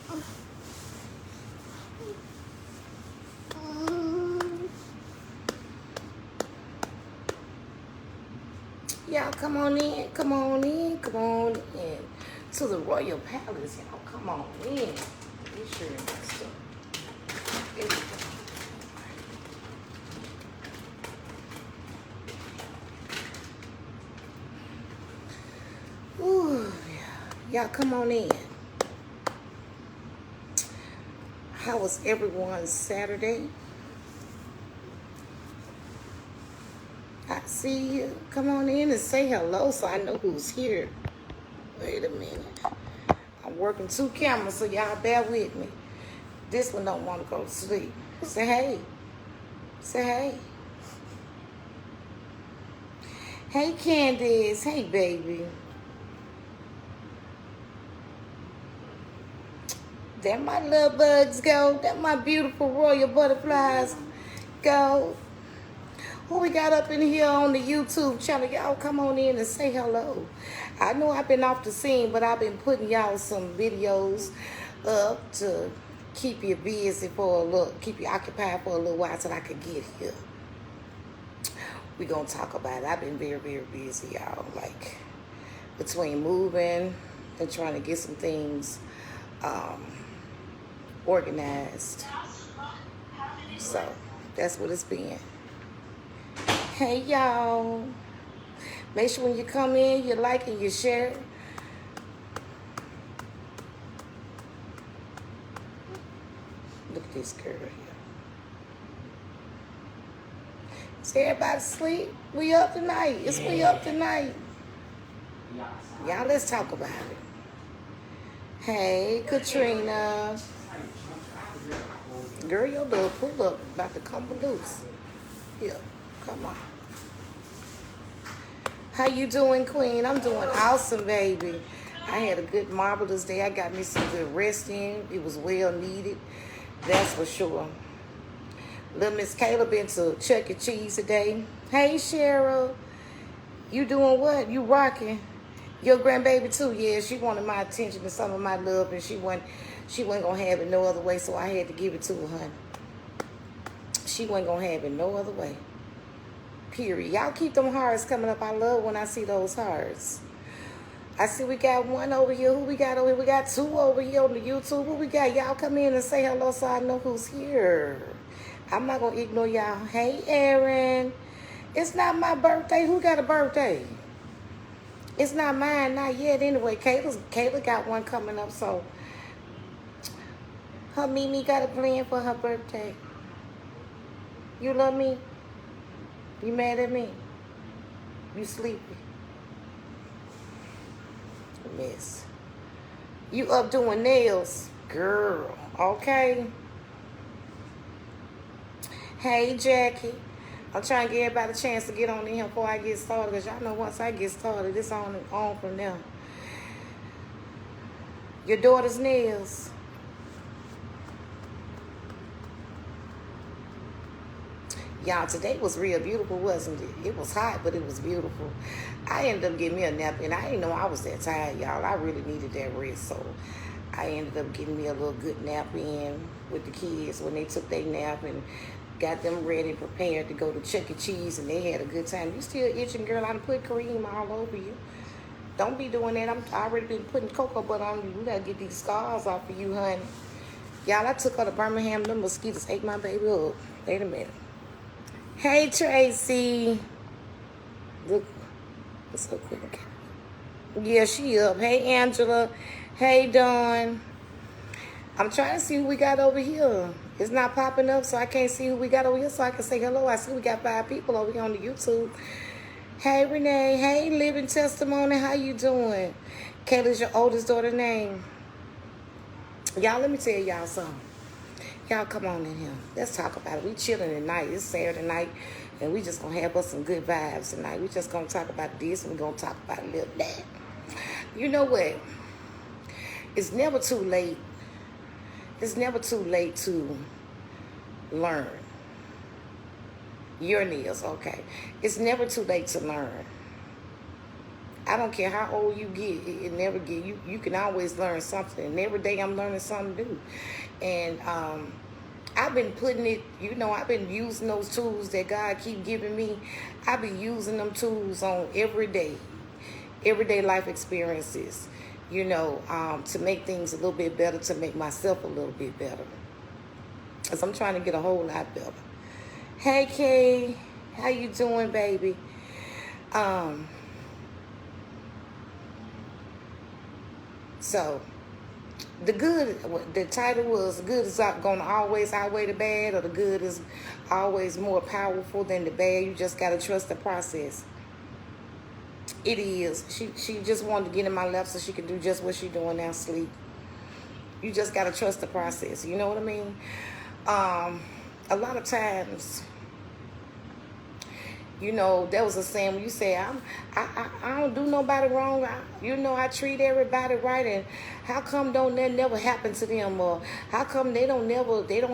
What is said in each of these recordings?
Y'all come on in, come on in, come on in to the Royal Palace. Y'all come on in. Be sure and stuff. There we go. Ooh, yeah. Y'all come on in. How was everyone's Saturday? I see you. Come on in and say hello so I know who's here. Wait a minute. I'm working 2 cameras, so y'all bear with me. This one don't want to go to sleep. Say hey. Say hey. Hey, Candace. Hey, baby. There my little bugs go. There my beautiful royal butterflies go. Who we got up in here on the YouTube channel? Y'all come on in and say hello. I know I've been off the scene, but I've been putting y'all some videos up to keep you busy for a little, keep you occupied for a little while till I can get here. We gonna talk about it. I've been very, very busy, y'all. Like between moving and trying to get some things organized. So that's what it's been. Hey y'all, make sure when you come in you like and you share. Look at this girl here. Is everybody asleep? We up tonight. It's we up tonight. Y'all, let's talk about it. Hey Katrina. Girl, your little pull up about to come loose. Here, come on. How you doing, Queen? I'm doing awesome, baby. I had a good, marvelous day. I got me some good rest in. It was well needed. That's for sure. Little Miss Kayla been to Chuck E. Cheese today. Hey, Cheryl. You doing what? You rocking? Your grandbaby, too. Yeah, she wanted my attention and some of my love, and she wasn't going to have it no other way, so I had to give it to her, honey. She wasn't going to have it no other way. Period. Y'all keep them hearts coming up. I love when I see those hearts. I see we got one over here. Who we got over here? We got 2 over here on the YouTube. Who we got? Y'all come in and say hello so I know who's here. I'm not going to ignore y'all. Hey, Aaron. It's not my birthday. Who got a birthday? It's not mine. Not yet. Anyway, Kayla got one coming up. So her Mimi got a plan for her birthday. You love me? You mad at me? You sleepy? Miss. You up doing nails? Girl, okay. Hey, Jackie. I'm trying to give everybody a chance to get on in here before I get started, because y'all know once I get started, it's on from there. Your daughter's nails. Y'all, today was real beautiful, wasn't it? It was hot, but it was beautiful. I ended up getting me a nap, and I didn't know I was that tired, y'all. I really needed that rest, so I ended up getting me a little good nap in with the kids when they took their nap and got them ready and prepared to go to Chuck E. Cheese, and they had a good time. You still itching, girl? I done put cream all over you. Don't be doing that. I already been putting cocoa butter on you. We got to get these scars off of you, honey. Y'all, I took her to Birmingham. Them mosquitoes ate my baby up. Wait a minute. Hey, Tracy. Look, it's so quick. Yeah, she up. Hey, Angela. Hey, Dawn. I'm trying to see who we got over here. It's not popping up, so I can't see who we got over here, so I can say hello. I see we got 5 people over here on the YouTube. Hey, Renee. Hey, Living Testimony. How you doing? Kayla's your oldest daughter's name. Y'all, let me tell y'all something. Y'all come on in here. Let's talk about it. We chilling tonight. It's Saturday night, and we just going to have us some good vibes tonight. We just going to talk about this, and we're going to talk about a little that. You know what? It's never too late. It's never too late to learn. Your nails, okay. It's never too late to learn. I don't care how old you get, it never get you can always learn something. And every day I'm learning something new. And I've been putting it, I've been using those tools that God keep giving me. I've been using them tools on everyday life experiences, to make things a little bit better, to make myself a little bit better. Because I'm trying to get a whole lot better. Hey, Kay, how you doing, baby? So, the title was, good is going to always outweigh the bad, or the good is always more powerful than the bad. You just got to trust the process. It is. She just wanted to get in my lap so she can do just what she's doing now, sleep. You just got to trust the process. You know what I mean? A lot of times, there was a saying when you say, I don't do nobody wrong. I treat everybody right. And how come that never happen to them? Or how come they don't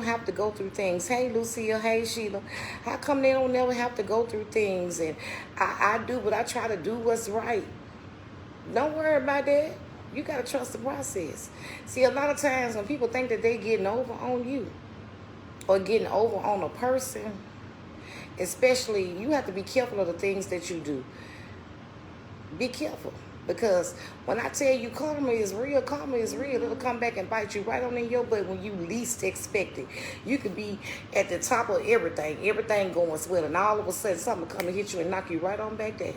have to go through things? Hey, Lucia. Hey, Sheila. How come they don't never have to go through things? And I do, but I try to do what's right. Don't worry about that. You got to trust the process. See, a lot of times when people think that they getting over on you or getting over on a person, especially, you have to be careful of the things that you do. Be careful. Because when I tell you karma is real, it'll come back and bite you right on in your butt when you least expect it. You could be at the top of everything going swell, and all of a sudden something will come and hit you and knock you right on back down.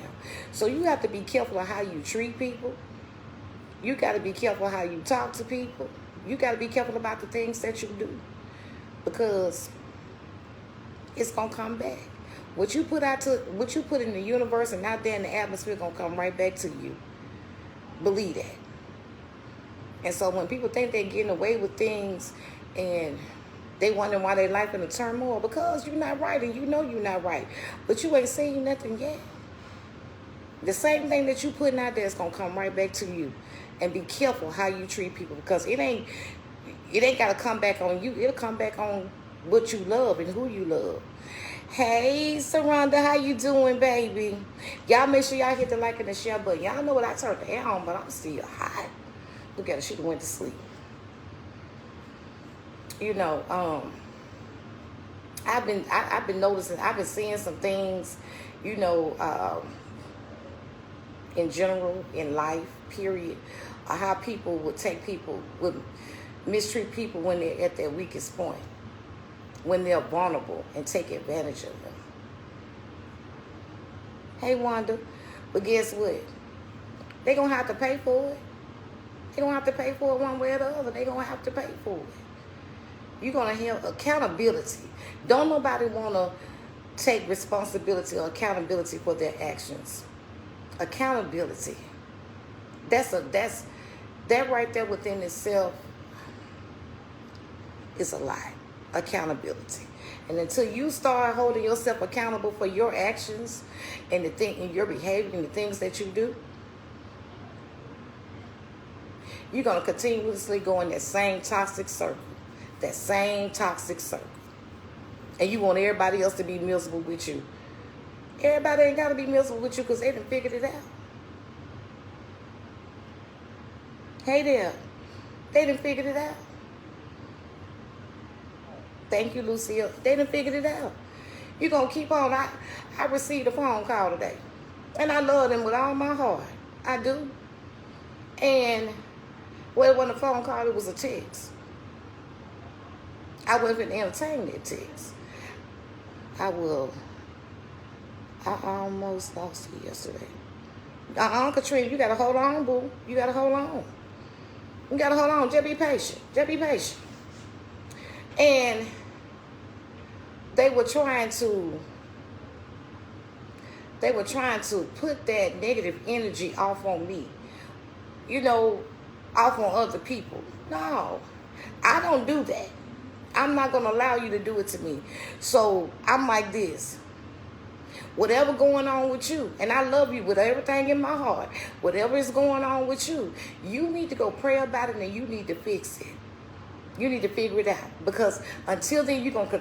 So you have to be careful of how you treat people. You got to be careful how you talk to people. You got to be careful about the things that you do. Because it's gonna come back. What you put in the universe and out there in the atmosphere gonna come right back to you. Believe that. And so when people think they're getting away with things and they wonder why their life in a turmoil, because you're not right and you're not right, but you ain't seen nothing yet. The same thing that you putting out there is gonna come right back to you. And be careful how you treat people, because it ain't gotta come back on you. It'll come back on what you love and who you love. Hey, Saranda, how you doing, baby? Y'all make sure y'all hit the like and the share button. Y'all know what, I turned the air on, but I'm still hot. Look at her, she done went to sleep. I've been noticing, I've been seeing some things, in general, in life, period, how people would mistreat people when they're at their weakest point, when they're vulnerable, and take advantage of them. Hey, Wanda, but guess what? They're going to have to pay for it. They're going to have to pay for it one way or the other. They're going to have to pay for it. You're going to have accountability. Don't nobody want to take responsibility or accountability for their actions. Accountability. That right there within itself is a lie. Accountability. And until you start holding yourself accountable for your actions and your behavior and the things that you do, you're going to continuously go in that same toxic circle. And you want everybody else to be miserable with you. Everybody ain't got to be miserable with you because they done figured it out. Hey there. They done figured it out. Thank you, Lucille. They done figured it out. You're going to keep on. I received a phone call today. And I love them with all my heart. I do. And, well, it wasn't a phone call. It was a text. I wasn't even entertaining that text. I almost lost it yesterday. Katrina, you got to hold on, boo. You got to hold on. You got to hold on. Just be patient. And they were trying to put that negative energy off on me, off on other people. No, I don't do that. I'm not going to allow you to do it to me. So I'm like this. Whatever going on with you, and I love you with everything in my heart, whatever is going on with you, you need to go pray about it and you need to fix it. You need to figure it out. Because until then, you're going to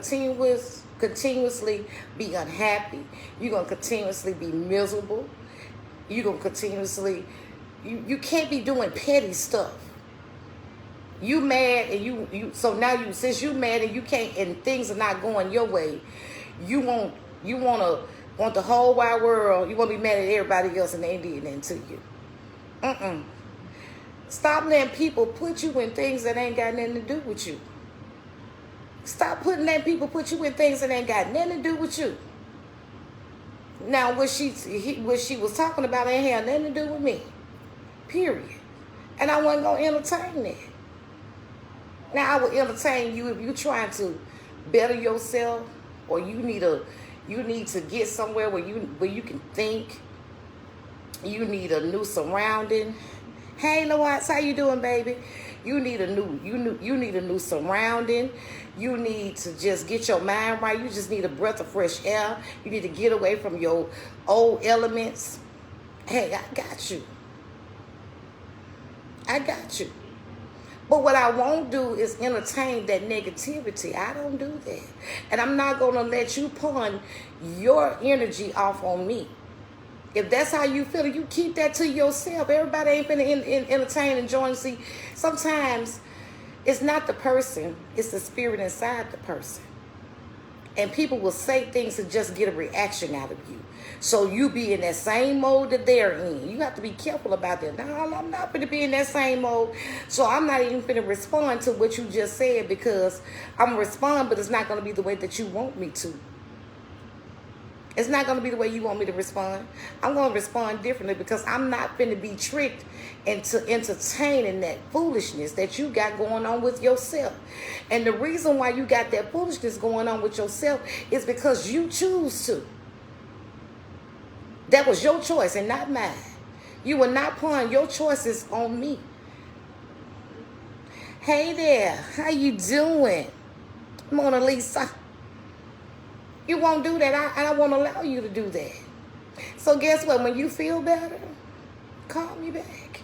continuously be unhappy. You're going to continuously be miserable. You're going to continuously, you can't be doing petty stuff. You mad and so now since you mad and you can't, and things are not going your way, you want the whole wide world, you want to be mad at everybody else and they ain't did nothing to you. Stop letting people put you in things that ain't got nothing to do with you. Stop letting people put you in things that ain't got nothing to do with you. Now, what she was talking about ain't had nothing to do with me. Period. And I wasn't going to entertain that. Now, I would entertain you if you're trying to better yourself, or you need to get somewhere where you can think. You need a new surrounding. Hey, Lois, how you doing, baby? You need a new surrounding. You need to just get your mind right. You just need a breath of fresh air. You need to get away from your old elements. Hey, I got you. I got you. But what I won't do is entertain that negativity. I don't do that. And I'm not going to let you pawn your energy off on me. If that's how you feel, you keep that to yourself. Everybody ain't finna entertain and join. See, sometimes it's not the person, it's the spirit inside the person. And people will say things to just get a reaction out of you. So you be in that same mode that they're in. You have to be careful about that. No, I'm not going to be in that same mode. So I'm not even going to respond to what you just said, because I'm going to respond, but it's not going to be the way that you want me to. It's not going to be the way you want me to respond. I'm going to respond differently, because I'm not going to be tricked into entertaining that foolishness that you got going on with yourself. And the reason why you got that foolishness going on with yourself is because you choose to. That was your choice and not mine. You were not pawn your choices on me. Hey there, how you doing, Mona Lisa? You won't do that. I won't allow you to do that. So guess what? When you feel better, call me back.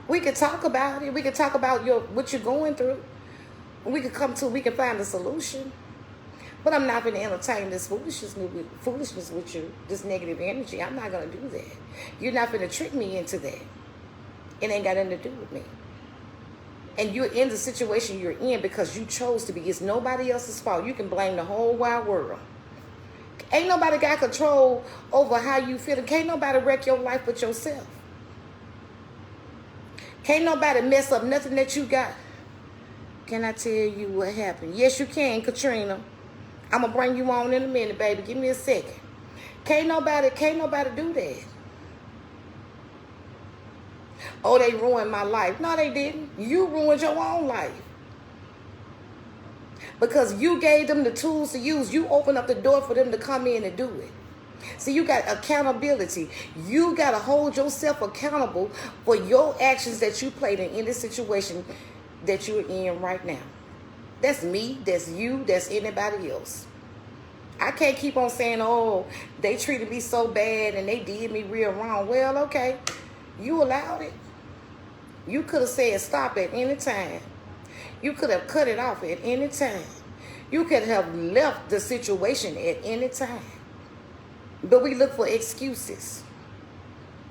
We could talk about it. We could talk about what you're going through. We could find a solution. But I'm not going to entertain this foolishness with you, this negative energy. I'm not going to do that. You're not going to trick me into that. It ain't got nothing to do with me. And you're in the situation you're in because you chose to be. It's nobody else's fault. You can blame the whole wide world. Ain't nobody got control over how you feel. Can't nobody wreck your life but yourself. Can't nobody mess up nothing that you got. Can I tell you what happened? Yes, you can, Katrina. I'm going to bring you on in a minute, baby. Give me a second. Can't nobody do that. Oh, they ruined my life. No, they didn't. You ruined your own life. Because you gave them the tools to use. You opened up the door for them to come in and do it. See, you got accountability. You got to hold yourself accountable for your actions that you played in any situation that you're in right now. That's me, that's you, that's anybody else. I can't keep on saying, oh, they treated me so bad and they did me real wrong. Well, okay, you allowed it. You could have said stop at any time. You could have cut it off at any time. You could have left the situation at any time. But we look for excuses.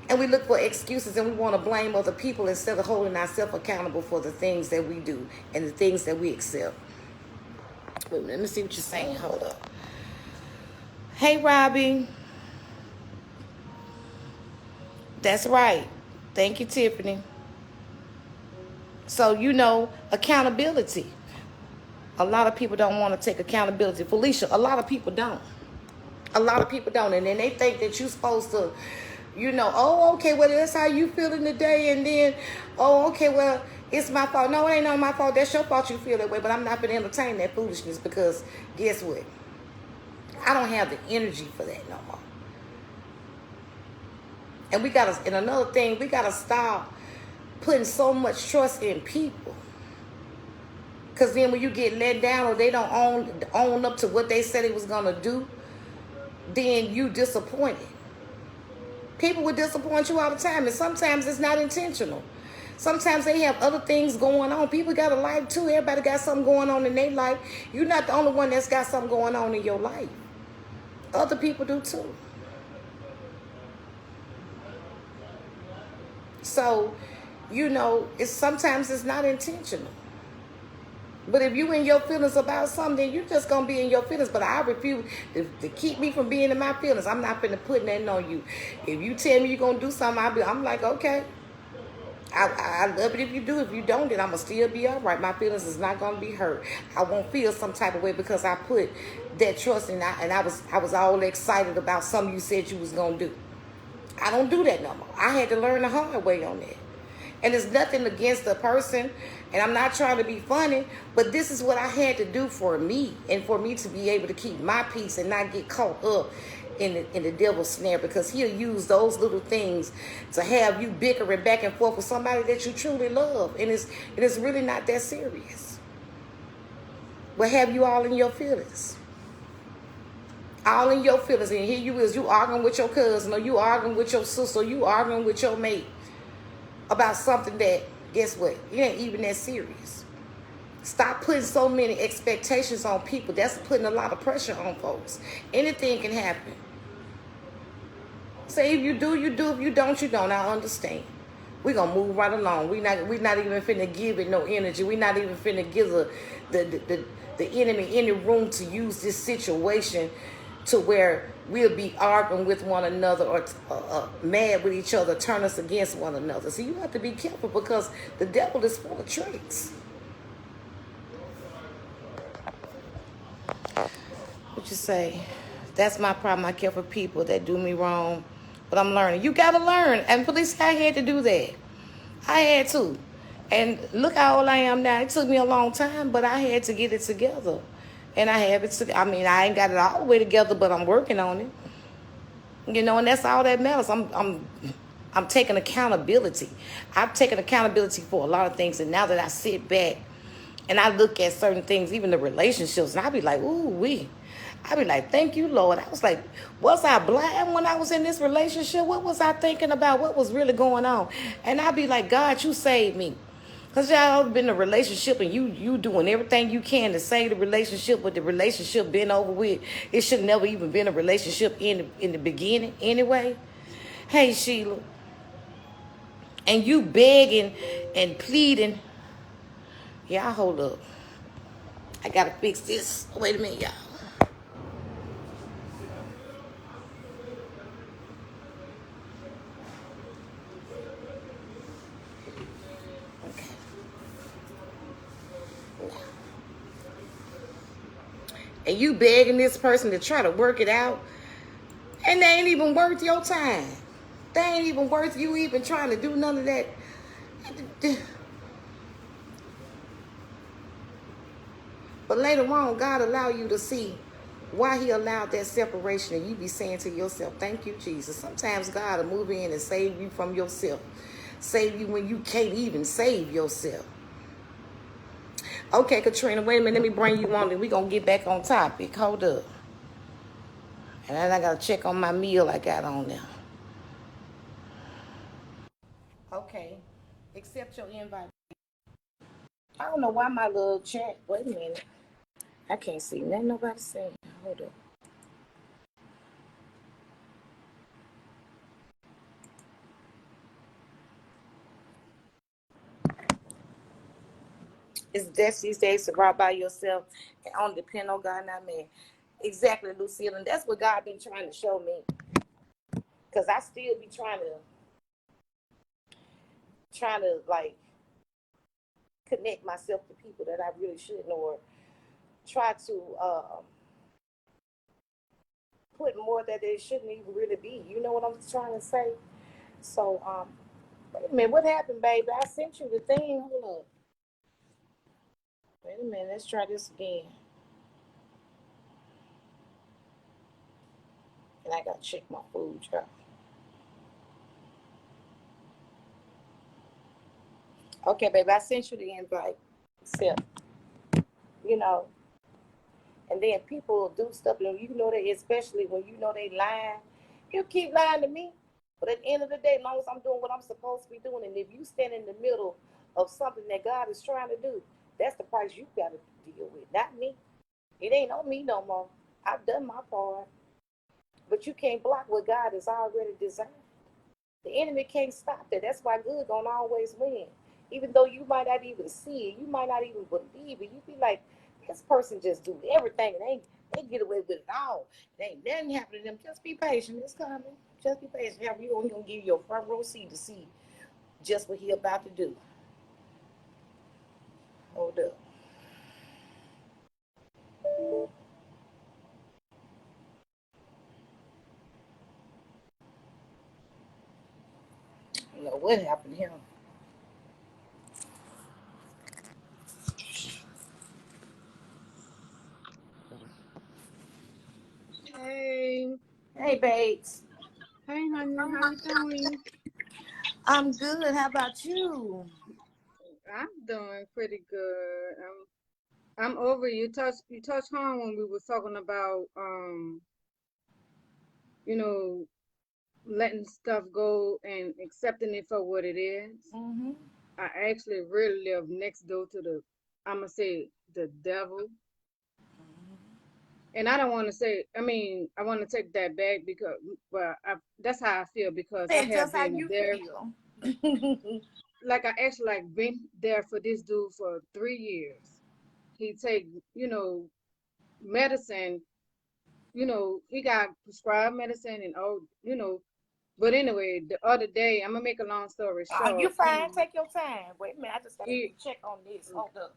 And we look for excuses and we want to blame other people instead of holding ourselves accountable for the things that we do and the things that we accept. Wait, let me see what you're saying. Hold up. Hey, Robbie. That's right. Thank you, Tiffany. So, accountability. A lot of people don't want to take accountability. Felicia, a lot of people don't. A lot of people don't. And then they think that you're supposed to, oh, okay, well, that's how you feel in the day. And then, oh, okay, well, it's my fault. No, it ain't not my fault. That's your fault you feel that way. But I'm not going to entertain that foolishness because guess what? I don't have the energy for that no more. And another thing, we got to stop putting so much trust in people. Because then when you get let down or they don't own up to what they said they was going to do, then you disappointed. People will disappoint you all the time, and sometimes it's not intentional. Sometimes they have other things going on. People got a life too. Everybody got something going on in their life. You're not the only one that's got something going on in your life. Other people do too. So, it's sometimes it's not intentional. But if you in your feelings about something, then you just gonna be in your feelings. But I refuse to keep me from being in my feelings. I'm not finna put nothing on you. If you tell me you're gonna do something, I'm like, okay. I love it if you do. If you don't, then I'ma still be all right. My feelings is not gonna be hurt. I won't feel some type of way because I put that trust in. I was all excited about something you said you was gonna do. I don't do that no more. I had to learn the hard way on that. And it's nothing against the person, and I'm not trying to be funny, but this is what I had to do for me, and for me to be able to keep my peace and not get caught up in the devil's snare, because he'll use those little things to have you bickering back and forth with somebody that you truly love, and it's really not that serious. But have you all in your feelings? All in your feelings, and here you arguing with your cousin, or you arguing with your sister, or you arguing with your mate about something that, guess what, it ain't even that serious. Stop putting so many expectations on people. That's putting a lot of pressure on folks. Anything can happen. Say if you do, you do. If you don't, you don't. I understand. We're gonna move right along. We not even finna give it no energy. We not even finna give the enemy any room to use this situation to where we'll be arguing with one another, or mad with each other, turn us against one another. So you have to be careful, because the devil is full of tricks. What you say? That's my problem. I care for people that do me wrong, but I'm learning. You gotta learn, and police, I had to do that. I had to. And look how old I am now. It took me a long time, but I had to get it together. And I have it I mean, I ain't got it all the way together, but I'm working on it. And that's all that matters. I'm taking accountability. I've taken accountability for a lot of things, and now that I sit back and I look at certain things, even the relationships, and I be like, ooh, I be like, thank you, Lord. I was like, was I blind when I was in this relationship? What was I thinking about? What was really going on? And I be like, God, you saved me. Because y'all been in a relationship, and you doing everything you can to save the relationship, but the relationship been over with. It should never even been a relationship in the beginning anyway. Hey, Sheila. And you begging and pleading. Y'all hold up. I gotta fix this. Wait a minute, y'all. Okay. And you begging this person to try to work it out, and they ain't even worth your time. They ain't even worth you even trying to do none of that. But later on, God allow you to see why he allowed that separation, and you be saying to yourself, thank you, Jesus. Sometimes God will move in and save you from yourself. Save you when you can't even save yourself. Okay, Katrina, wait a minute. Let me bring you on, and we're going to get back on topic. Hold up. And then I got to check on my meal I got on now. Okay. Accept your invite. I don't know why my little chat. Wait a minute. I can't see nothing nobody saying. Hold up. It's best these days to rock by yourself and only depend on God, not man. Exactly, Lucille. And that's what God been trying to show me. Because I still be trying to like connect myself to people that I really shouldn't, or try to put more that they shouldn't even really be. You know what I'm trying to say? So, wait a minute. What happened, baby? I sent you the thing. Hold up. Wait a minute. Let's try this again. And I got to check my food, y'all. Okay, baby. I sent you the invite. Except, you know, and then people do stuff, and that, especially when they lying. You keep lying to me. But at the end of the day, as long as I'm doing what I'm supposed to be doing, and if you stand in the middle of something that God is trying to do, that's the price you got to deal with, not me. It ain't on me no more. I've done my part. But you can't block what God has already designed. The enemy can't stop that. That's why good gonna always win. Even though you might not even see it, you might not even believe it. You be like, this person just do everything. They get away with it all. It ain't nothing happening to them. Just be patient. It's coming. Just be patient. You only gonna give you a front row seat to see just what he about to do. Hold up. You know what happened to him? Hey, Hey, babes. hey, honey, how you doing? I'm good. How about you? I'm doing pretty good. I'm over you touched home when we were talking about you know, letting stuff go and accepting it for what it is. Mm-hmm. I actually really live next door to I'ma say the devil. And I don't want to say, I mean, I want to take that back because, well, that's how I feel because I Say have just how been you there. feel. Like I actually like been there for this dude for 3 years. He take, medicine, he got prescribed medicine and but anyway, the other day, I'm gonna make a long story You short. fine. Take your time. Wait a minute. I just gotta He check on this. Hold up.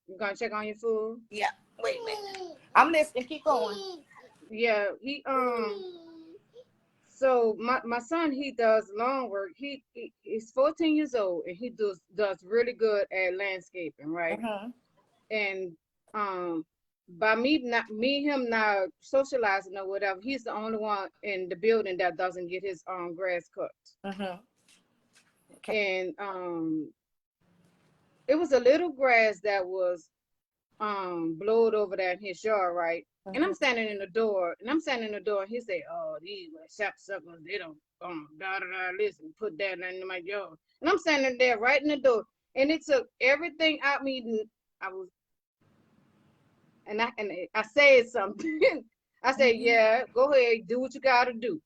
you gonna check on your food? Yeah. Wait a minute. I'm listening. Keep going. Yeah, so my son, he does lawn work. He's 14 years old and he does really good at landscaping, right? Mm-hmm. And um by him not socializing or whatever, he's the only one in the building that doesn't get his grass cut. Mm-hmm. Okay. And it was a little grass that was blowed over there in his yard, right? And Mm-hmm. I'm standing in the door, and he say, "Oh, these sap suckers, they don't da da da listen, put that in my yard." And I'm standing there right in the door, and it took everything out me. I was, and I said something. I said, Mm-hmm. "Yeah, go ahead, do what you gotta do,"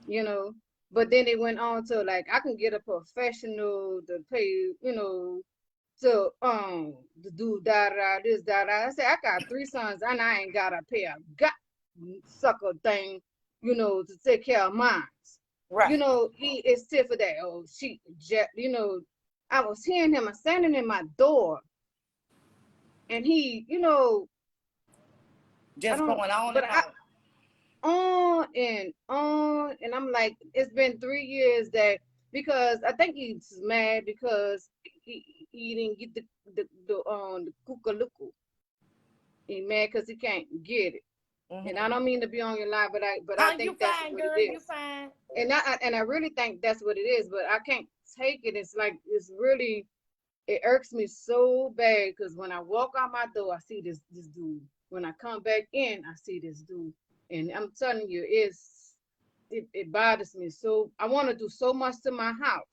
you know. But then it went on to like, I can get a professional to pay, to do da da this da da. I said, I got three sons and I ain't gotta pay a god sucker thing, to take care of mine. Right. He is still for that. Oh, she, I was hearing him standing in my door, and he, I Just don't, going on but and I on. on, and I'm like, it's been 3 years that because I think he's mad because he didn't get the kukaluku. He mad because he can't get it. And I Mm-hmm. don't mean to be on your line, but I You think that's fine, what it girl. You is. fine. And I really think that's what it is, but I can't take it. It's like it's really, it irks me so bad because when I walk out my door, I see this dude. When I come back in, I see this dude. And I'm telling you, it bothers me. So I want to do so much to my house,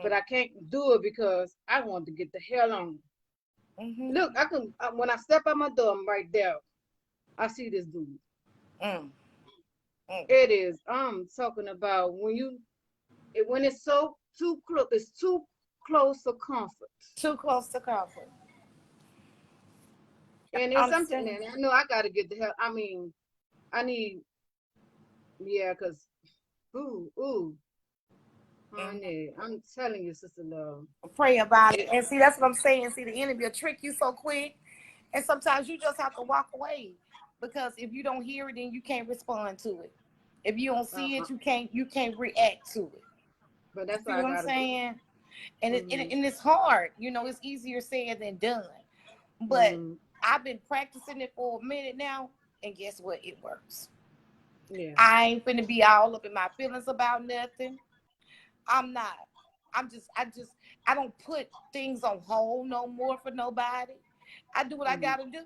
but Mm-hmm. I can't do it because I want to get the hell on. Mm-hmm. Look, I can when I step out my door, I'm right there. I see this dude. Mm. Mm. It is. I'm talking about when it's so too close. It's too close for comfort. Too close to comfort. And it's I'm something saying. that I know I got to get the hell. I mean, I need, yeah, cause ooh, Mm-hmm. honey, I'm telling you, sister love. Pray about it. And see, that's what I'm saying. See, the enemy will trick you so quick. And sometimes you just have to walk away. Because if you don't hear it, then you can't respond to it. If you don't see Uh, it, you can't react to it. but You that's what see I what I'm gotta do. saying? And Mhm, and it's hard. It's easier said than done. But mhm, I've been practicing it for a minute now, and guess what? It works. yeah, I ain't finna be all up in my feelings about nothing. I'm not. I don't put things on hold no more for nobody. I do what I mhm, gotta do.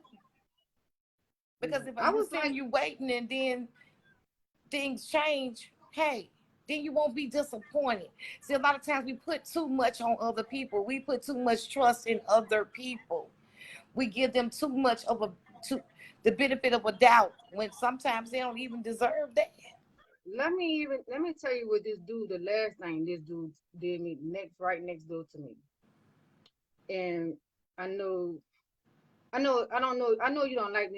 yeah. Because if I you was sitting like, you waiting and then things change, hey, then you won't be disappointed. See, a lot of times we put too much on other people. We put too much trust in other people. We give them too much of a to the benefit of a doubt when sometimes they don't even deserve that. let me tell you what this dude, the last thing this dude did me right next door to me. And I know, I don't know, I know you don't like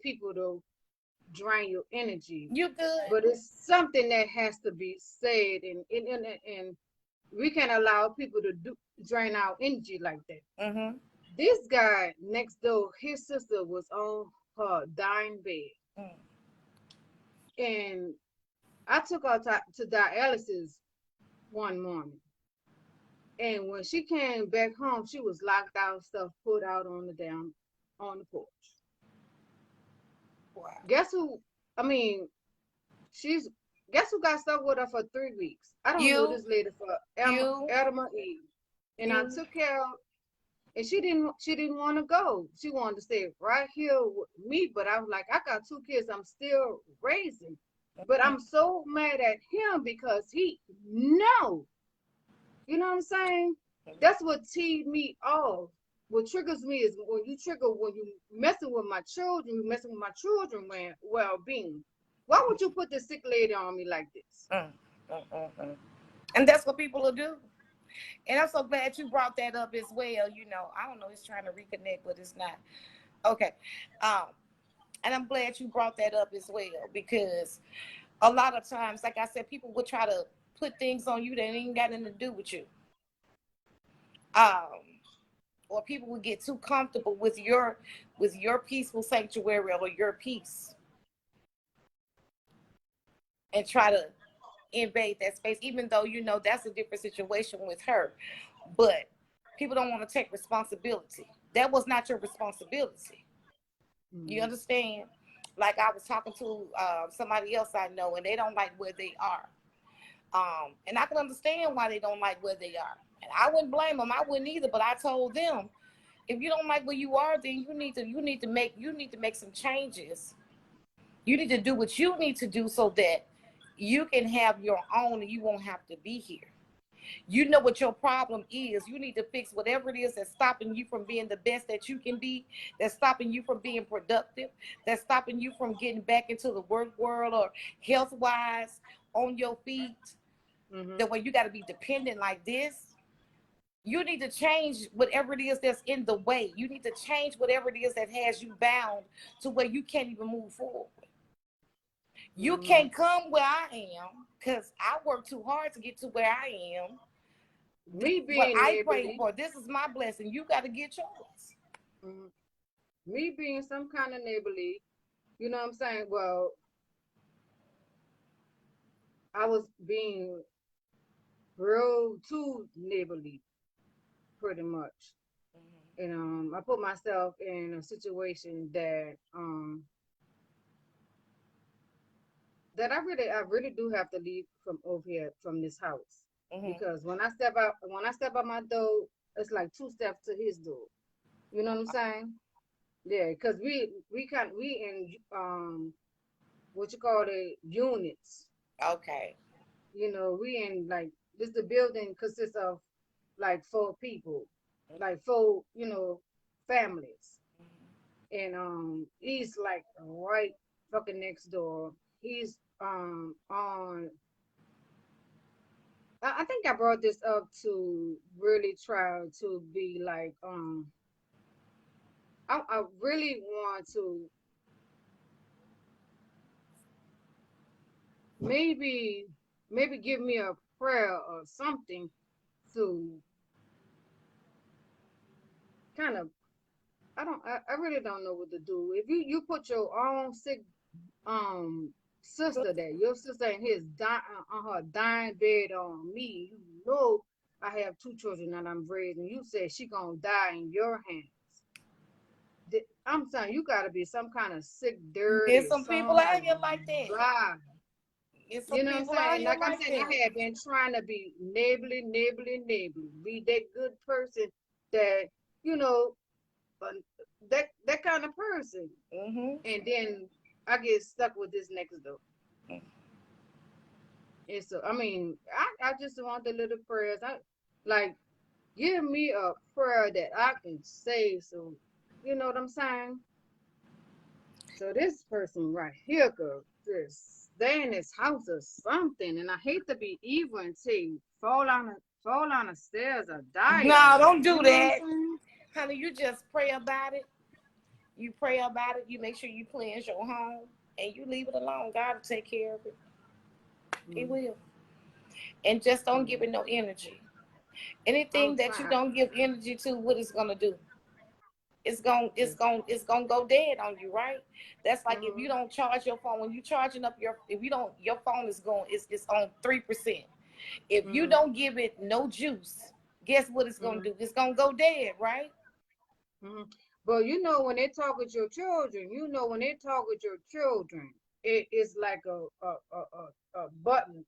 people to drain your energy, You good? but it's something that has to be said, and we can't allow people to drain our energy like that. Mm-hmm. This guy next door, his sister was on her dying bed, Mm. and I took her to dialysis one morning. And when she came back home, she was locked out, stuff put out on the down on the porch. Wow. Guess who? I mean, she's guess who got stuck with her for 3 weeks? I don't know You, this lady for you, Adam or Eve. And I you. took care of, and she didn't want to go. She wanted to stay right here with me. But I was like, I got 2 kids I'm still raising. But I'm so mad at him because he no. You know what I'm saying? That's what teed me off. What triggers me is when you messing with my children, you messing with my children well being. Why would you put this sick lady on me like this? Mm, mm, mm. And that's what people will do. And I'm so glad you brought that up as well. I don't know, it's trying to reconnect, but it's not. Okay. Um, and I'm glad you brought that up as well because a lot of times, like I said, people would try to put things on you that ain't got nothing to do with you. Um, or people would get too comfortable with your peaceful sanctuary or your peace and try to invade that space, even though that's a different situation with her. But people don't want to take responsibility. That was not your responsibility. You Mm. understand? Like I was talking to somebody else I know, and they don't like where they are. And I can understand why they don't like where they are. And I wouldn't blame them. I wouldn't either. But I told them, if you don't like where you are, then you need to make some changes. You need to do what you need to do so that you can have your own and you won't have to be here. You know what your problem is. You need to fix whatever it is that's stopping you from being the best that you can be, that's stopping you from being productive, that's stopping you from getting back into the work world or health wise on your feet. Mm-hmm. The way you got to be dependent like this. You need to change whatever it is that's in the way. You need to change whatever it is that has you bound to where you can't even move forward. You Mm-hmm. can't come where I am because I work too hard to get to where I am. This Me is what being I pray neighborly, for. This is my blessing. You got to get yours. mm-hmm. Me being some kind of neighborly, you know what I'm saying? Well, I was being real too neighborly, pretty much. And I put myself in a situation that I really do have to leave from over here from this house Mm-hmm. because when I step out my door, it's like 2 steps to his door. You know what I'm saying? Yeah, because we in what you call the units. Okay. We in like this. The building consists of like 4 people, like four families, and he's like right fucking next door. He's on. I think I brought this up to really try to be like I really want to maybe give me a prayer or something to kind of I really don't know what to do. If you put your own sick um sister there, your sister in his on her dying bed on me, you know I have 2 children that I'm raising. You said she gonna die in your hands. I'm saying you gotta be some kind of sick, There's dirty, some son people of out here like that. God. There's some You know what I'm people out saying? here Like I'm like saying, that. I have been trying to be neighborly, be that good person that, you know, uh, that kind of person. Mm-hmm. And then I get stuck with this next door. And so, I mean, I just want the little prayers. Like, give me a prayer that I can say. So, you know what I'm saying? So this person right here could just stay in this house or something. And I hate to be evil and say fall on the stairs or die No, on don't it. do You know what I'm that. saying? Honey, you just pray about it. You pray about it. You make sure you cleanse your home and you leave it alone. God will take care of it. He Mm, will. And just don't give mm. it no energy. I'm Anything that you trying. don't give energy to, what it's gonna do? It's gonna go dead on you, right? That's like if you Mm-hmm, don't charge your phone, when you charging up if you don't, your phone is going, it's on 3%. If you mm-hmm, don't give it no juice, guess what it's gonna mm-hmm, do? It's gonna go dead, right? mm-hmm. But you know when they talk with your children, it is like a button.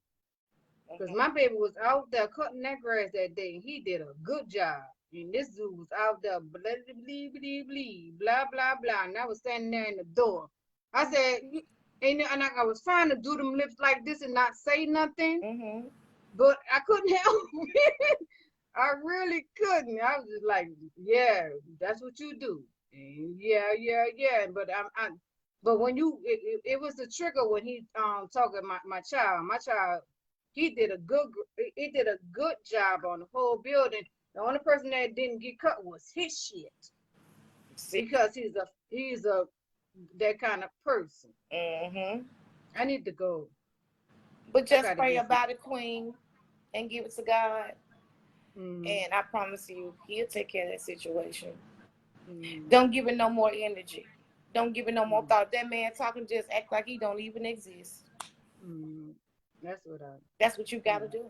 Because my Mm-hmm. baby was out there cutting that grass that day, and he did a good job. And this dude was out there, blah, blah, blah, blah, blah. And I was standing there in the door. I said, and I was trying to do them lips like this and not say nothing, Mm-hmm. but I couldn't help it. I really couldn't. I was just like, yeah, that's what you do. And yeah, yeah, yeah. But when it was the trigger when he talking my child, he did a good job on the whole building. The only person that didn't get cut was his shit See. because he's a that kind of person. Mm-hmm. I need to go. But I just got to pray get some. about it, Queen, and give it to God. Mm, And I promise you, He'll take care of that situation. mm, Don't give it no more energy. Don't give it no more mm, thought. That man talking just act like he don't even exist. mm. That's what That's what you got to yeah, do.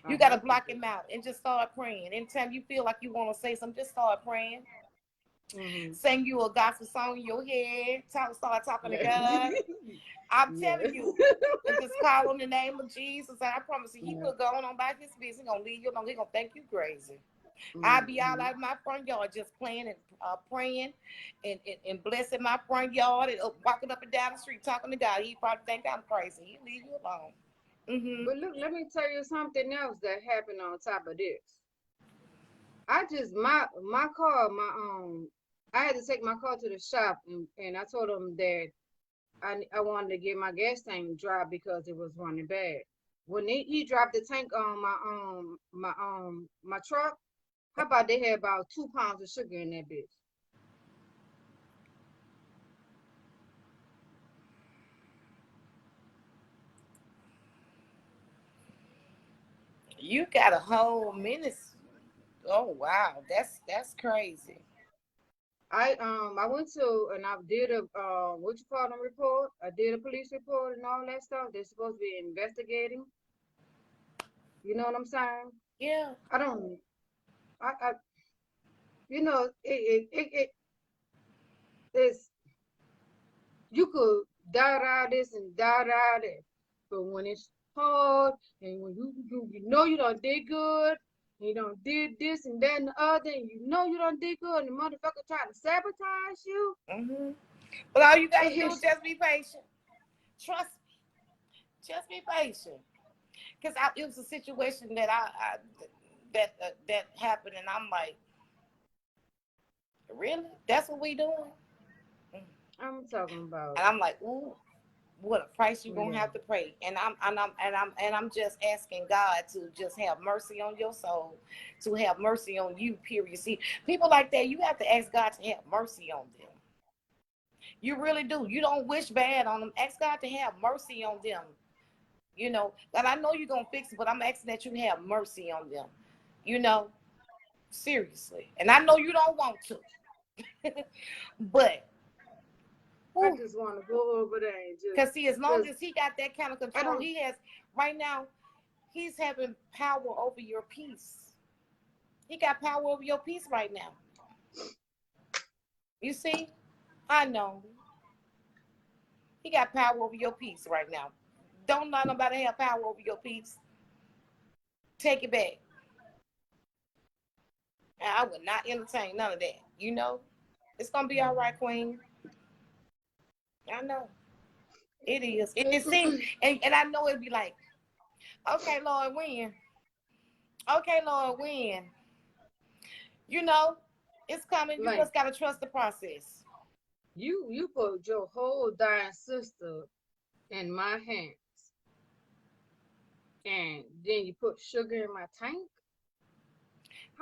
I You got to have to block do. him out and just start praying. Anytime you feel like you want to say something, just start praying. Mm-hmm. Sing you a gospel song in your head. Start talking to Yeah. God. I'm Yeah. telling you. And just call on the name of Jesus. And I promise you, he Yeah. will go on by his business. He's going to leave you alone. He's going to think you crazy. I'll be out Mm-hmm. of my front yard just playing and praying and blessing my front yard and walking up and down the street talking to God. He probably think I'm crazy. He'll leave you alone. Mm-hmm. But look, let me tell you something else that happened on top of this. I just my car, I had to take my car to the shop and I told them that I wanted to get my gas tank dry because it was running bad. When he dropped the tank on my truck, how about they had about 2 pounds of sugar in that bitch? You got a whole minute. Oh wow, that's crazy. I went to and I did a what you call them report. I did a police report and all that stuff. They're supposed to be investigating. You know what I'm saying? Yeah. I don't. I you know it's you could dot out this and dot out that, but when it's hard and when you know you don't did good. You don't did this and that and the other, and you know you don't did good, and the motherfucker trying to sabotage you. Mm-hmm. But all you got It to do is hits. just be patient. Trust me. Just be patient. Because it was a situation that that happened, and I'm like, really? That's what we doing? Mm. I'm talking about. And I'm like, ooh, what a price you gonna Yeah. have to pay. And I'm just asking God to just have mercy on your soul, to have mercy on you. Period. See, people like that, you have to ask God to have mercy on them. You really do. You don't wish bad on them. Ask God to have mercy on them. And I know you're gonna fix it, but I'm asking that you have mercy on them. You know, seriously. And I know you don't want to, but I whew, just want to go over there and just, because see, as long because as he got that kind of I control, don't, he has right now. He's having power over your peace. He got power over your peace right now. You see, I know he got power over your peace right now. Don't let nobody have power over your peace. Take it back. I would not entertain none of that. It's gonna be all right, Queen. I know it is. And it seems, and I know it'd be like, okay, Lord, when? Okay, Lord, when? You know, it's coming. You like, just gotta trust the process. you put your whole dying sister in my hands, and then you put sugar in my tank.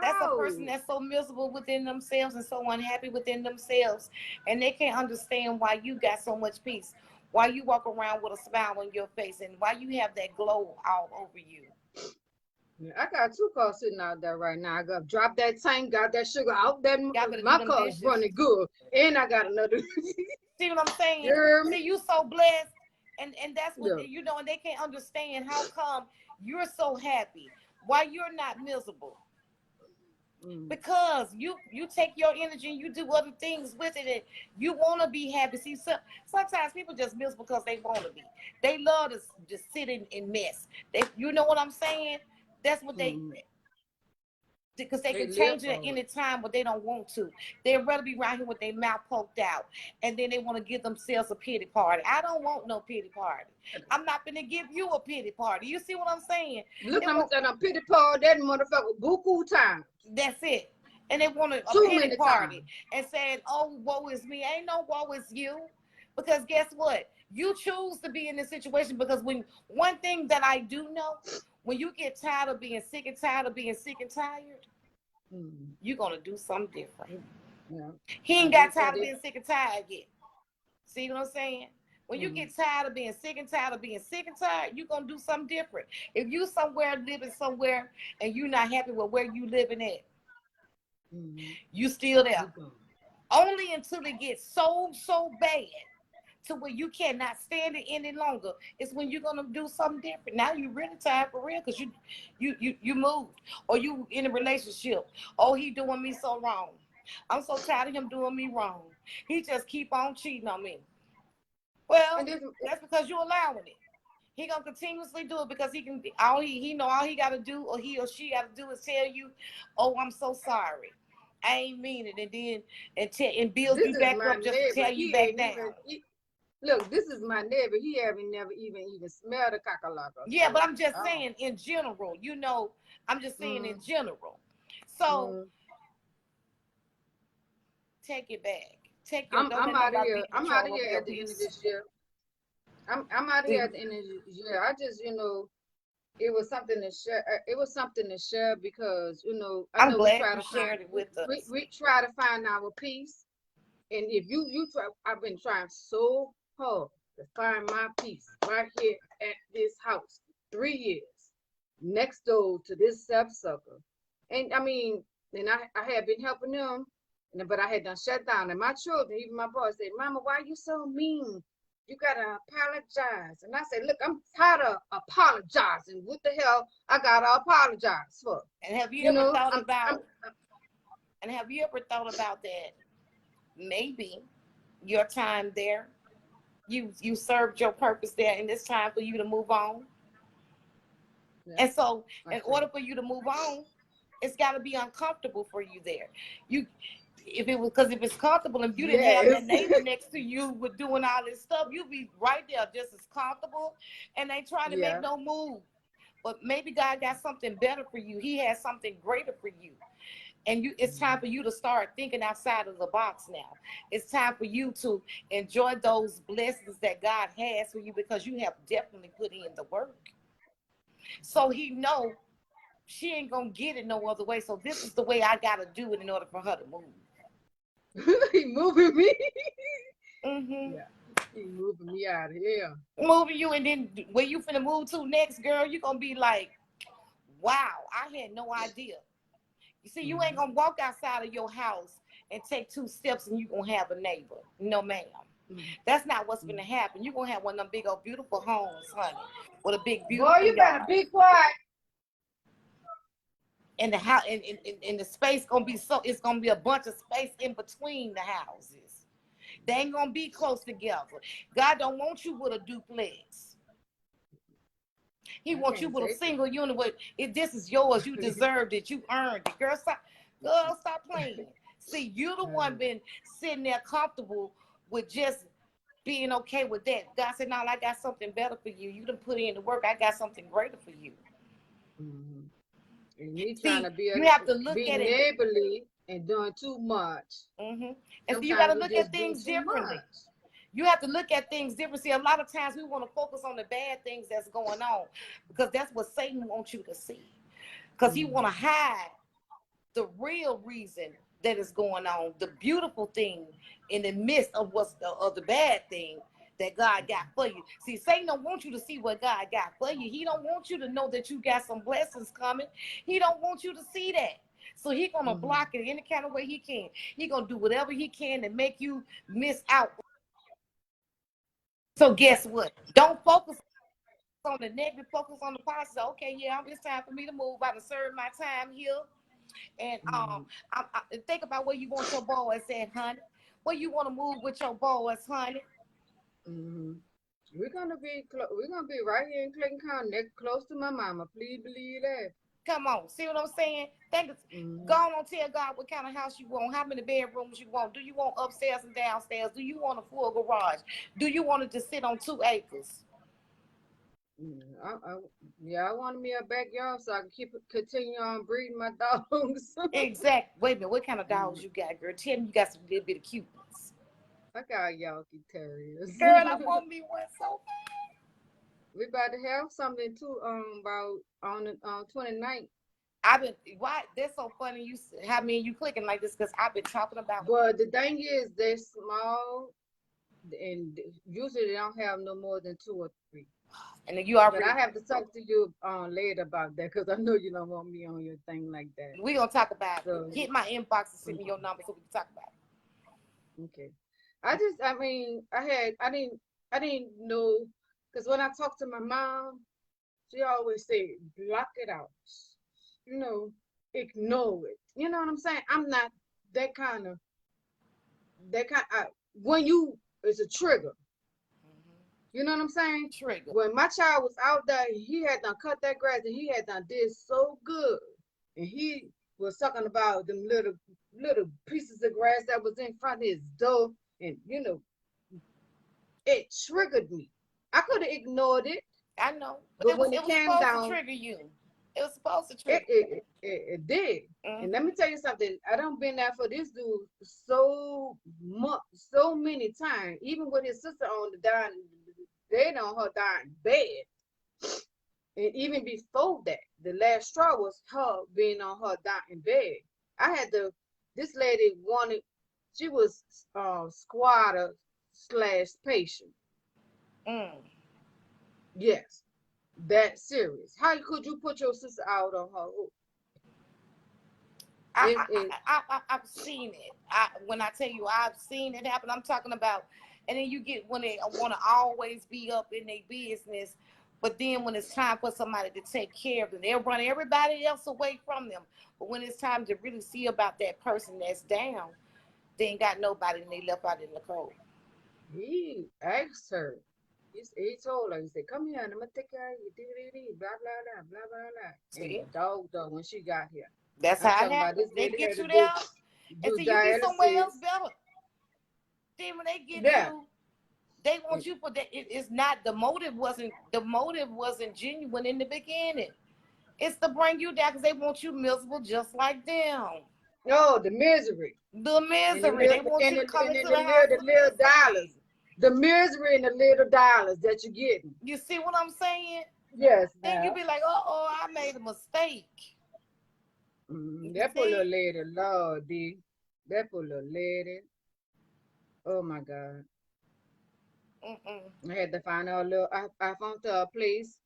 That's a person How? that's so miserable within themselves and so unhappy within themselves, and they can't understand why you got so much peace, why you walk around with a smile on your face, and why you have that glow all over you. Yeah, I got two cars sitting out there right now. I got drop that tank, got that sugar out. That Y'all better do my them car's dishes. running good, and I got another. See what I'm You saying? hear me? See, you so blessed, and that's what Yeah. you know, and they can't understand how come you're so happy, why you're not miserable. Mm. Because you take your energy and you do other things with it, and you want to be happy. See, sometimes people just miss because they want to be. They love to just sit in mess. They, you know what I'm saying? That's what they, Mm. because they They can live change it at for it. any time, but they don't want to. They'd rather be around here with their mouth poked out, and then they want to give themselves a pity party. I don't want no pity party. I'm not gonna give you a pity party. You see what I'm saying? Look, They I'm want, saying I'm pity paw that motherfucker buku time, that's it. And they want a too pity many party times. and saying, oh, woe is me. Ain't no woe is you. Because guess what? You choose to be in this situation, because when one thing that I do know, when you get tired of being sick and tired of being sick and tired, Mm. you're gonna do something different. Yeah. He I ain't did got say tired of this. being sick and tired yet. See what I'm saying? When you Mm. get tired of being sick and tired of being sick and tired, you're gonna do something different. If you somewhere living somewhere and you're not happy with where you living at, Mm. you still You there. go. Only until it gets so bad to where you cannot stand it any longer is when you're gonna do something different. Now you really tired for real because you moved, or you in a relationship. Oh, he doing me so wrong. I'm so tired of him doing me wrong. He just keep on cheating on me. And Well, this, that's because you're allowing it. He gonna continuously do it because he can. All he know all he got to do, or he or she got to do, is tell you, "Oh, I'm so sorry. I ain't mean it," and then and build this you is back my up just to neighbor. tear you He back ain't down. even. Look, this is my neighbor. He haven't never even smelled a kakalaka. Yeah, but So, I'm just oh. saying in general. I'm just saying in Mm. general. So Mm. take it back. Take your. I'm Don't I'm let out of nobody be here. in I'm out control of over here your at the end of peace. this year. I'm out of here at the end of this year. I just it was something to share. It was something to share because I I'm know we glad try you to find shared it with us. we try to find our peace. And if you try, I've been trying so hard to find my peace right here at this house. 3 years next door to this sapsucker, and I mean, and I had been helping them, but I had done shut down. And my children, even my boys, said, "Mama, why you so mean? You gotta apologize." And I said, "Look, I'm tired of apologizing. What the hell I gotta apologize for? And have you You ever know, thought I'm about? And have you ever thought about that? Maybe your time there, you served your purpose there, and it's time for you to move on. yeah, And so, I in see. order for you to move on, it's got to be uncomfortable for you there. You, if it was because if it's comfortable and you didn't have that Yes. neighbor next to you with doing all this stuff, you'd be right there just as comfortable, and they trying to make Yeah. no move. But maybe God got something better for you. He has something greater for you. And it's time for you to start thinking outside of the box now. It's time for you to enjoy those blessings that God has for you, because you have definitely put in the work. So he know she ain't gonna get it no other way. So this is the way I gotta do it in order for her to move. He moving me. Mm-hmm. Yeah. He moving me out of here. Moving you, and then where you finna move to next, girl, you gonna be like, wow, I had no idea. You see, you ain't Mm-hmm. gonna walk outside of your house and take 2 steps and you gonna have a neighbor. No, ma'am. That's not what's gonna Mm-hmm. happen. You're gonna have one of them big old beautiful homes, honey, with a big Boy, beautiful you better yard. be quiet. And the house and the space gonna be so it's gonna be a bunch of space in between the houses. They ain't gonna be close together. God don't want you with a duplex. He I wants you can't with a take it. single unit. With if this is yours, you deserved it. You earned it. Stop playing. See, you the one Mm-hmm. been sitting there comfortable with just being okay with that. God said, "No, I got something better for you. You done put in the work. I got something greater for you." Mm-hmm. And me trying See, to you have to look be at it. neighborly and doing too much. Hmm. And so you got Sometimes to we look at just do things too differently. much. You have to look at things different. See, a lot of times we want to focus on the bad things that's going on because that's what Satan wants you to see. Because he want to hide the real reason that is going on, the beautiful thing in the midst of of the bad thing that God got for you. See, Satan don't want you to see what God got for you. He don't want you to know that you got some blessings coming. He don't want you to see that. So he gonna block it any kind of way he can. He gonna do whatever he can to make you miss out. So guess what? Don't focus on the negative, focus on the positive. Okay, yeah, it's time for me to move. I done served my time here. And think about where you want your boys at, honey. Where you want to move with your boys, honey. We're gonna be right here in Clayton County, next close to my mama. Please believe that. Come on, see what I'm saying? Go on, tell God what kind of house you want, how many bedrooms you want. Do you want upstairs and downstairs? Do you want a full garage? Do you want it to sit on 2 acres? I wanted me a backyard so I can continue on breeding my dogs. Exactly. Wait a minute, what kind of dogs you got, girl? Tell me you got some little bit of cute ones. I got Yorkie Terriers. Girl, I want me one so bad. We about to have something too. About on the 29th. I've been that's so funny. You clicking like this because I've been talking about. But the thing is, they're small, and usually they don't have no more than 2 or 3. And then you already. But I have to talk to you later about that because I know you don't want me on your thing like that. We're gonna talk about it. Hit my inbox and send me your number so we can talk about it. Okay. I didn't know because when I talked to my mom, she always said, block it out. Ignore it. You know what I'm saying? I'm not that kind of when it's a trigger. You know what I'm saying? Trigger. When my child was out there, he had done cut that grass and he had done did so good. And he was talking about them little pieces of grass that was in front of his door. And it triggered me. I could have ignored it. I know. But when it came down, to trigger you. It was supposed to trigger. It did. And let me tell you something. I done been there for this dude so many times. Even with his sister on the dying, they on her dying bed. And even before that, the last straw was her being on her dying bed. This lady she was squatter / patient. Yes. That serious. How could you put your sister out on her roof? I've seen it. When I tell you I've seen it happen, I'm talking about, and then you get when they want to always be up in their business, but then when it's time for somebody to take care of them, they'll run everybody else away from them. But when it's time to really see about that person that's down, they ain't got nobody and they left out in the cold. He asked her. He told her, he said, come here and I'm going to take care of you, blah, blah, blah, blah, blah, blah. And dog, when she got here. That's how it happens. They get you there and so you be somewhere else better. Then when they get you, they want you for that. It's not, the motive wasn't genuine in the beginning. It's to bring you down because they want you miserable just like them. Oh, the misery. The misery. They want you to come into the house. The little dollars. The misery and the little dollars that you're getting. You see what I'm saying? Yes. Then you be like, I made a mistake. That poor little lady, Lord, D. That poor little lady. Oh my God. I had to find her I found her a place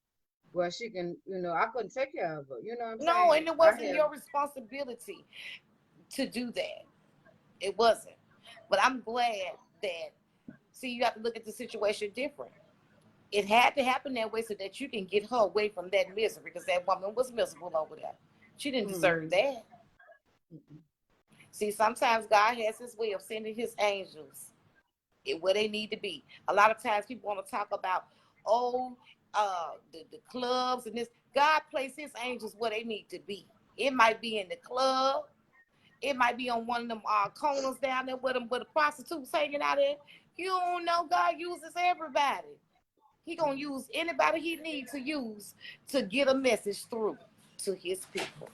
where she can, I couldn't take care of her. You know what I'm saying? No, and it wasn't your responsibility to do that. It wasn't. But I'm glad that, see, you have to look at the situation different. It had to happen that way so that you can get her away from that misery because that woman was miserable over there. She didn't deserve that. See, sometimes God has his way of sending his angels where they need to be. A lot of times people want to talk about, the clubs and this. God placed his angels where they need to be. It might be in the club. It might be on one of them corners down there where the prostitutes hanging out there. You don't know, God uses everybody. He gonna use anybody he needs to use to get a message through to his people.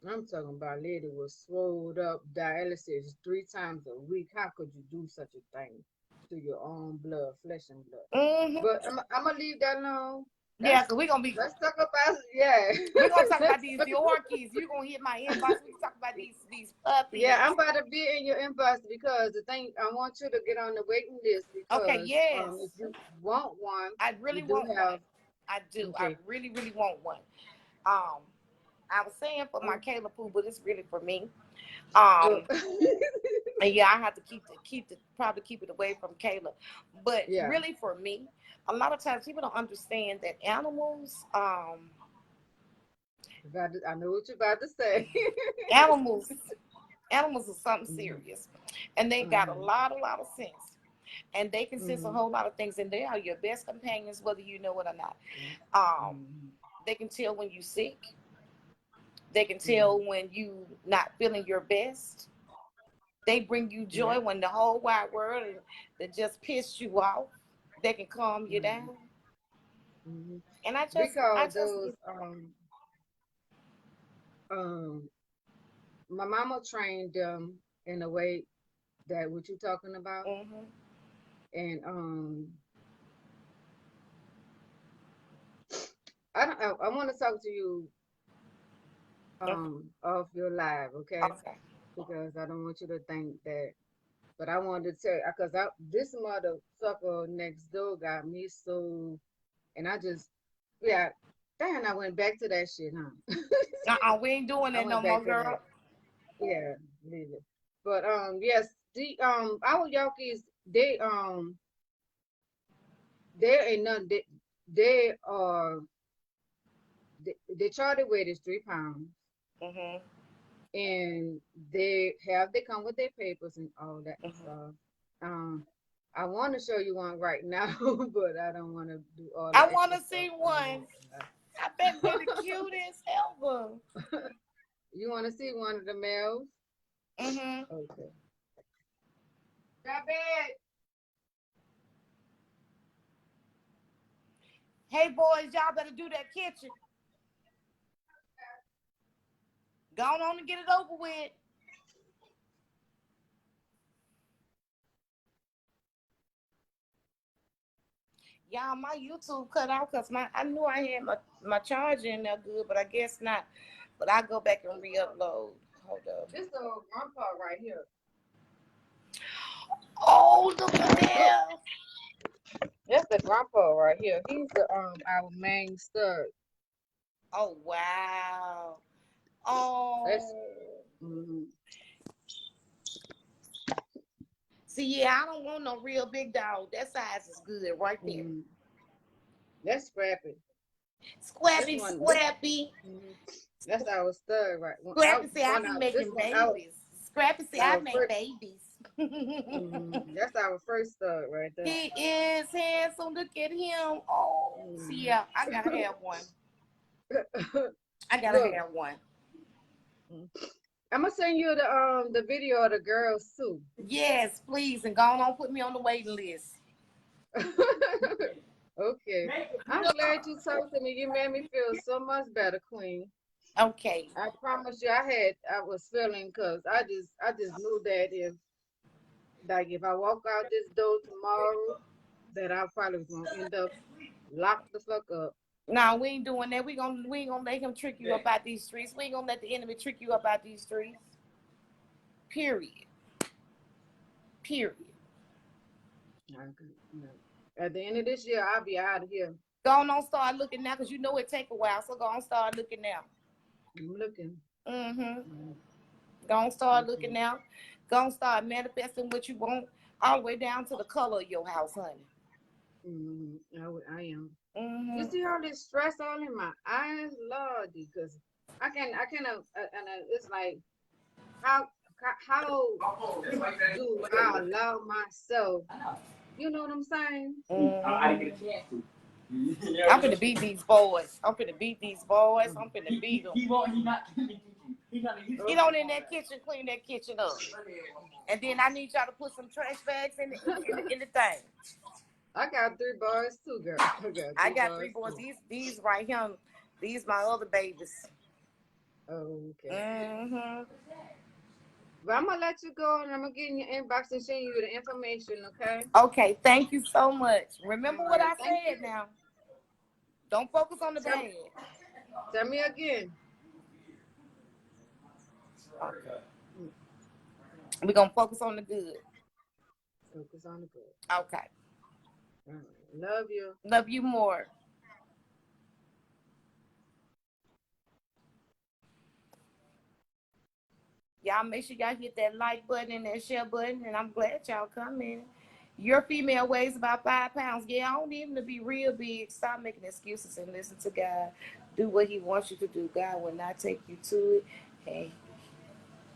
I'm talking about lady was swelled up, dialysis 3 times a week. How could you do such a thing to your own blood, flesh and blood? Mm-hmm. But I'm gonna leave that alone. Yeah, That's because we're going to be, let's talk about yeah. we're going to talk about Let's these talk Yorkies. You're going to hit my inbox. We can talk about these puppies. yeah, I'm about to be in your inbox because the thing I want you to get on the waiting list Okay, because yes. if you want one, I we really do want one. have I do. I okay. really, really want one. Um, I was saying for my Oh, Kayla poo, but it's really for me. oh. And yeah, I have to probably keep it away from Kayla. But Yeah, really for me, a lot of times people don't understand that I know what you're about to say. animals, animals are something Mhm, serious, and they got mhm, a lot of sense, and they can sense a mhm, whole lot of things, and they are your best companions, whether you know it or not. Um, mhm, they can tell when you sick. They can tell mhm. when you not feeling your best. They bring you Yeah. joy when the whole wide world that just pissed you off. They can calm you Mhm, down. mhm. And We I call just, those um my mama trained them in a way that what you talking about. mm-hmm, And I want to talk to you okay, off your live, okay? okay. Because I don't want you to think that. But I wanted to tell you because this motherfucker next door got me so, and I just yeah, damn, I went back to that shit, huh? We ain't doing I that no went more, back to girl. that. Yeah, leave it. But yes, the our Yankees they ain't nothing. They are they charted weight is 3 pounds, Mm-hmm, and they come with their papers and all that mm-hmm. stuff. Um, I want to show you one right now, but I don't want to do all the I want extra to stuff see on one. I bet they're the cutest ever. You want to see one of the males? Mm-hmm. Okay. Got bad. Hey, boys, y'all better do that kitchen. Go on and get it over with. Y'all, my YouTube cut out because I knew I had my charger in there good, but I guess not. But I go back and re-upload. Hold up. This the grandpa right here. Oh, look at that. That's the grandpa right here. He's the our main stud. Oh, wow. That's Oh. mm-hmm, See, yeah, I don't want no real big dog. That size is good right there. mm-hmm. That's Scrappy. This Squappy, one, this Squappy. mhm. That's our stud right. Scrappy say I be This making one out babies. Scrappy say I our make first. babies. That's our first stud right there. He is handsome. Look at him. Oh, see, Mhm. yeah, I gotta have one. I gotta Look, have one. I'm gonna send you the video of the girls too. Yes, please, and go on put me on the waiting list. Okay. I'm glad you talked to me. You made me feel so much better, Queen. Okay. I promise you, I was feeling because I just knew that if I walk out this door tomorrow, that I probably was gonna end up locked the fuck up. No, we ain't doing that. We ain't gonna let him trick you about these streets. We ain't gonna let the enemy trick you about these streets. Period. Period. Okay. No. At the end of this year, I'll be out of here. Go on, start looking now, cause you know it take a while. So go on, start looking now. I'm looking. Mm-hmm. Mm, Go on, start looking okay. now. Go on, start manifesting what you want, all the way down to the color of your house, honey. I am. You Mm-hmm. see all this stress all in my eyes, Lord, because I can, and it's like, how, how do I allow myself? You know what I'm saying? I didn't get a chance to. I'm finna beat these boys. I'm finna beat these boys. I'm finna beat them. He won't. He not. Get on in that kitchen, clean that kitchen up, and then I need y'all to put some trash bags in the thing. I got 3 boys too, girl. I got I three got three boys boys. too. These right here. These my other babies. Oh, okay. Mm-hmm. But I'm gonna let you go, and I'm gonna get in your inbox and send you the information. Okay. Okay, thank you so much. Remember All what right. I Thank said you. now. Don't focus on the Tell, bad. tell me again. Okay. Mm, We're gonna focus on the good. focus on the good. Okay. All right. Love you. Love you more. Y'all make sure y'all hit that like button and that share button. And I'm glad y'all come in. Your female weighs about 5 pounds. Yeah, I don't need him to be real big. Stop making excuses and listen to God. Do what He wants you to do. God will not take you to it. And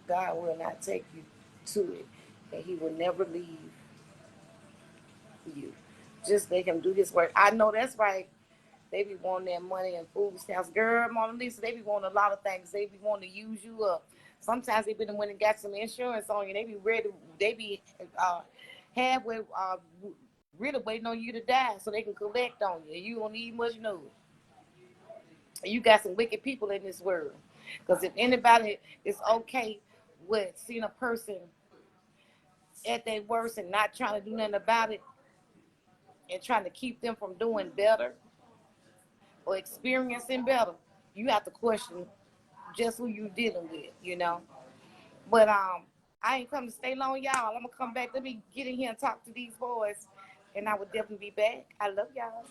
God will not take you to it. And He will never leave you. Just let Him do His work. I know that's right. They be wanting that money and food stamps. Girl, Mona Lisa, they be wanting a lot of things. They be wanting to use you up. Sometimes they be the one and got some insurance on you. They be ready. They be halfway, really waiting on you to die so they can collect on you. You don't need much know. You got some wicked people in this world. Because if anybody is okay with seeing a person at their worst and not trying to do nothing about it and trying to keep them from doing better or experiencing better, you have to question just who you dealing with, you know. But I ain't come to stay long, y'all. I'm gonna come back. Let me get in here and talk to these boys, and I will definitely be back. I love y'all.